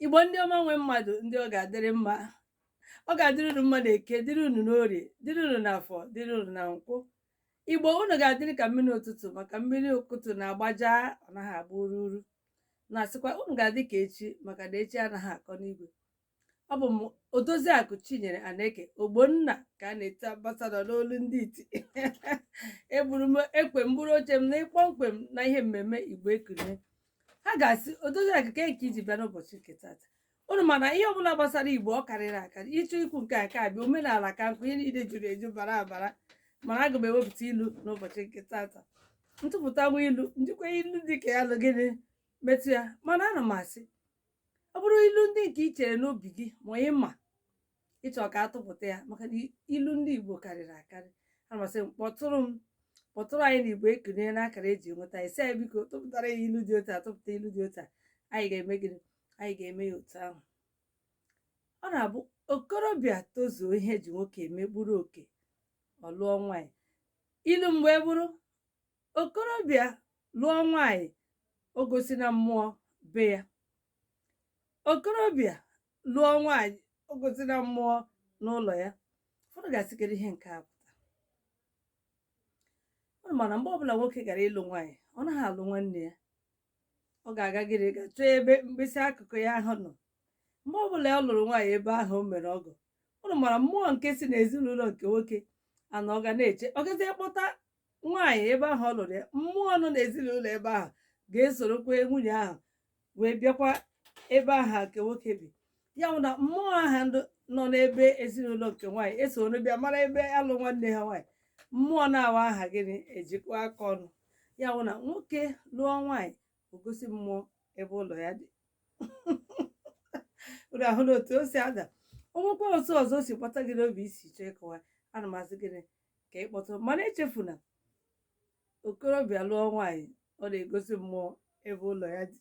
Igbo ndị ọma nwe mmadụ ndị ọ ga-adịrị mma, ọ ga-adịrị unu mma na-eke, dịrị unu n'orie, dịrị unu n'afọ, dịrị unu na nkwụ. Igbo unu ga-adịrị ka mmiri ụtụtụ, maka mmiri ụtụtụ na-agbaja, ọ naghị agba ururu. Na-asịkwa unu ga-adị ka echi, maka na echi anaghị akọ n'igwe. Ọ bụ m Odoziakụ Chinyere Aneke Ogbonna ka a na-eti ambasadọ n'olu ndị iti. Eburu m ekwe mburu oche m na ịkpọmkwem na ihe mmemme Igbo Ekune. Ha ga-asị Odoziakụ ka nke iji bịa n'ụbọchị nke tata. Unu mana ihe ọbụla gbasara Igbo ọ karịrị akarị, ịchọ ikwu nke a ka abịa omenala ka nkụ, ihe niile juru eju bara abara. Mana aga m ewepụta ilu n'ụbọchị nke tata. Ntụpụta nwa ilu njikwa ilu dị ka ya lụ gịnị metụ ya, mana ana m asị ọ bụrụ ilu ndị nke i chere n'obi gị ma ịma ịchọ ka atụpụta ya, maka na ilu ndị Igbo karịrị akarị. Ana m asị kpọtụrụ anyị na Igbo Ekune n'akara eji nweta ise anyị, biko tụpụtara ya ilu dị otu a, tụpụta ilu dị otu a. Anyị ga-eme gịnị? Anyị ga-eme ya otu ahụ. Ọ na-abụ okorobịa tozuo ihe eji nwoke eme bụrụ oke, ọ lụọ nwaanyị. Ilu mgbe bụrụ okorobịa lụọ nwaanyị, o gosi na mmụọ be ya. Okorobịa lụọ nwaanyị, o gosi na mmụọ n'ụlọ ya. Ụfọdụ ga-asịkere ihe nke a pụta. Mana mgbe ọbụla nwoke gara ịlụ nwaanyị, ọ naghị alụ nwanne ya. Ọ ga-aga gịrị ga chọọ ebe mkpịsị akụkụ ya ahụ nọ. Mgbe ọbụla ọ lụrụ nwaanyị, ebe ahụ o mere ọgọ. Ụnụ mara mmụọ nke si n'ezinụlọ nke nwoke ana ọ ga na-eche, ọ gazie kpọta nwaanyị ebe ahụ ọ lụrụ ya, mmụọ nọ n'ezinụlọ ebe ahụ ga-esorokwa nwunye ahụ wee bịakwa ebe ahụ nke nwoke bi. Ya bụ na mmụọ ahụ nọ n'ebe ezinụlọ nke nwaanyị esoro bịa mara ebe alụ nwanne ha nwaanyị. Mmụọ na-awa aha gịnị ejikwa aka ọnụ. Ya bụ na nwoke lụọ nwaanyị, o gosi mmụọ ebe ụlọ ya dị. Unu ahụ na otu o si ada. Onwekwa otu ọzọ o si kpata gị n'obi isi chọọ ịkọwa, ana m asị gịnị ka ị kpọtụrụ. Mana echefuna, okorobịa lụọ nwaanyị, ọ na-egosi mmụọ ebe ụlọ ya dị.